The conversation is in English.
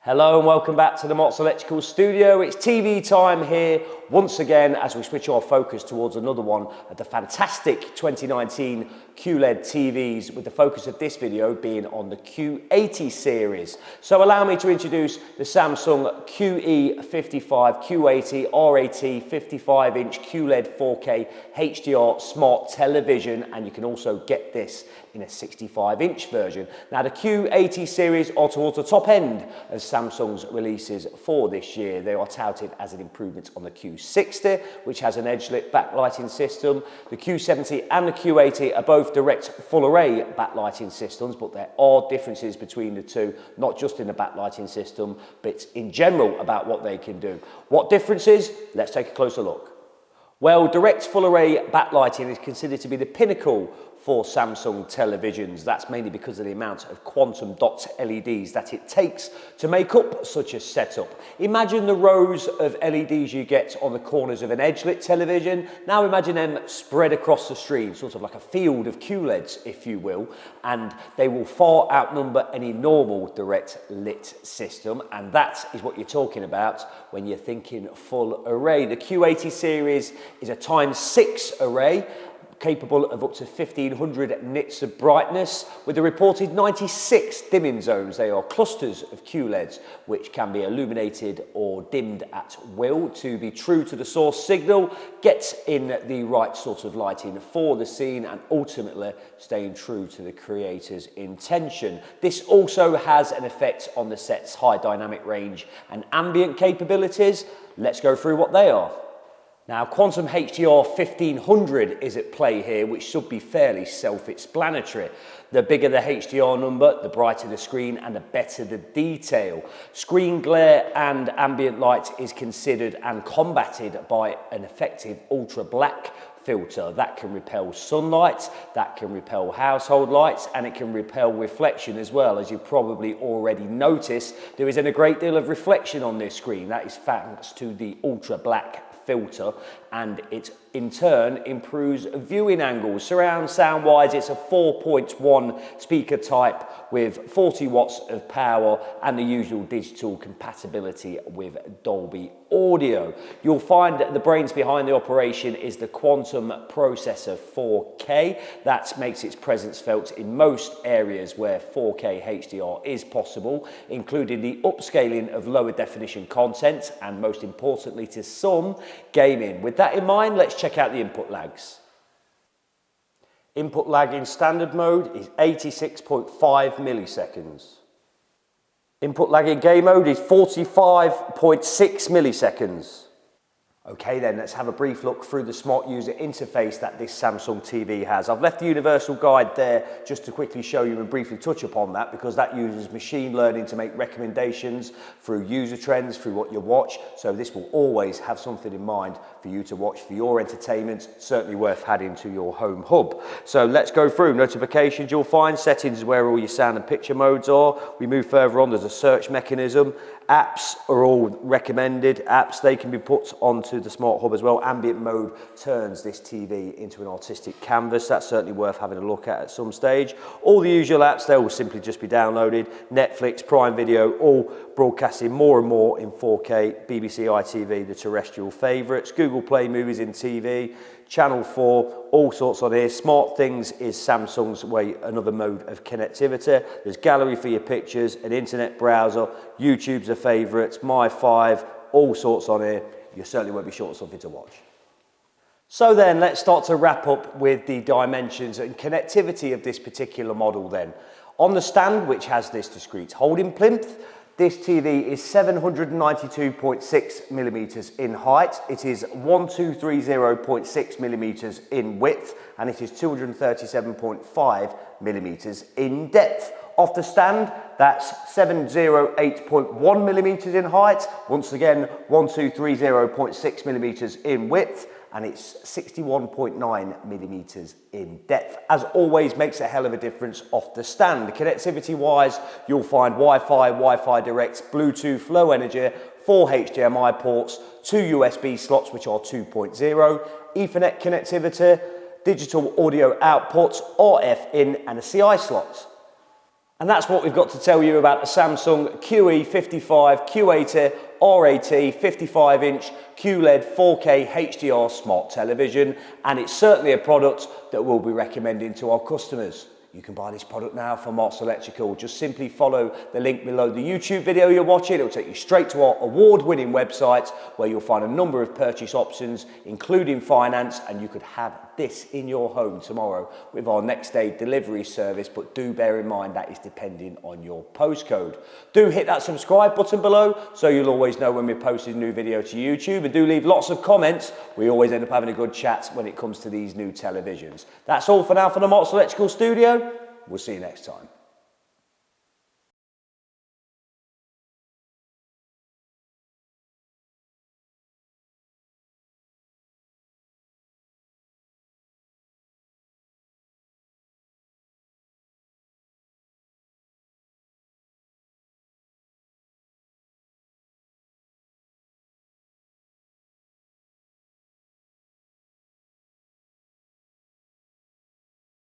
Hello and welcome back to the Mott's Electrical Studio. It's TV time here once again as we switch our focus towards another one of the fantastic 2019 QLED TVs, with the focus of this video being on the Q80 series. So allow me to introduce the Samsung QE55Q80RAT 55-inch QLED 4K HDR Smart Television, and you can also get this in a 65-inch version. Now the Q80 series are towards the top end of Samsung's releases for this year. They are touted as an improvement on the Q60, which has an edge-lit backlighting system. The Q70 and the Q80 are both direct full-array backlighting systems, but there are differences between the two, not just in the backlighting system, but in general about what they can do. What differences? Let's take a closer look. Well, direct full-array backlighting is considered to be the pinnacle for Samsung televisions. That's mainly because of the amount of quantum dot LEDs that it takes to make up such a setup. Imagine the rows of LEDs you get on the corners of an edge-lit television. Now imagine them spread across the screen, sort of like a field of QLEDs, if you will, and they will far outnumber any normal direct lit system, and that is what you're talking about when you're thinking full array. The Q80 series is a ×6 array, capable of up to 1500 nits of brightness, with a reported 96 dimming zones. They are clusters of QLEDs which can be illuminated or dimmed at will to be true to the source signal, get in the right sort of lighting for the scene, and ultimately staying true to the creator's intention. This also has an effect on the set's high dynamic range and ambient capabilities. Let's go through what they are. Now, Quantum HDR 1500 is at play here, which should be fairly self-explanatory. The bigger the HDR number, the brighter the screen and the better the detail. Screen glare and ambient light is considered and combated by an effective ultra black filter that can repel sunlight, that can repel household lights, and it can repel reflection as well. As you probably already noticed, there isn't a great deal of reflection on this screen. That is thanks to the ultra black filter, and it in turn improves viewing angles. Surround sound wise, it's a 4.1 speaker type with 40 watts of power and the usual digital compatibility with Dolby audio. You'll find that the brains behind the operation is the Quantum Processor 4K. That makes its presence felt in most areas where 4K HDR is possible, including the upscaling of lower definition content and, most importantly to some, gaming. With that in mind, let's check out the input lags. Input lag in standard mode is 86.5 milliseconds. Input lag in game mode is 45.6 milliseconds. Okay then, let's have a brief look through the smart user interface that this Samsung TV has. I've left the universal guide there just to quickly show you and briefly touch upon that, because that uses machine learning to make recommendations through user trends, through what you watch. So this will always have something in mind for you to watch for your entertainment, certainly worth adding to your home hub. So let's go through notifications. You'll find settings is where all your sound and picture modes are. We move further on, there's a search mechanism. Apps are all recommended. Apps, they can be put onto the smart hub as well. Ambient mode turns this TV into an artistic canvas. That's certainly worth having a look at some stage. All the usual apps, they will simply just be downloaded. Netflix, Prime Video, all broadcasting more and more in 4K. BBC ITV, the terrestrial favourites. Google Play Movies in TV. Channel 4, all sorts on here. Smart Things is Samsung's way, another mode of connectivity. There's gallery for your pictures, an internet browser, YouTube's a favourite, My 5, all sorts on here. You certainly won't be short of something to watch. So then, let's start to wrap up with the dimensions and connectivity of this particular model then. On the stand, which has this discrete holding plinth, this TV is 792.6 millimeters in height. It is 1230.6 millimeters in width, and it is 237.5 millimeters in depth. Off the stand, that's 708.1 millimeters in height. Once again, 1230.6 millimeters in width, and it's 61.9 millimeters in depth. As always, makes a hell of a difference off the stand. Connectivity wise, you'll find Wi-Fi, Wi-Fi Direct, Bluetooth, Low Energy, 4 HDMI ports, 2 USB slots which are 2.0, Ethernet connectivity, digital audio outputs, RF in and a CI slot. And that's what we've got to tell you about the Samsung QE55Q80RAT 55-inch QLED 4K HDR Smart Television, and it's certainly a product that we'll be recommending to our customers. You can buy this product now from Marks Electrical. Just simply follow the link below the YouTube video you're watching. It'll take you straight to our award-winning website where you'll find a number of purchase options, including finance, and you could have this in your home tomorrow with our next day delivery service, but do bear in mind that is depending on your postcode. Do hit that subscribe button below so you'll always know when we post a new video to YouTube, and do leave lots of comments. We always end up having a good chat when it comes to these new televisions. That's all for now from the Marks Electrical studio. We'll see you next time.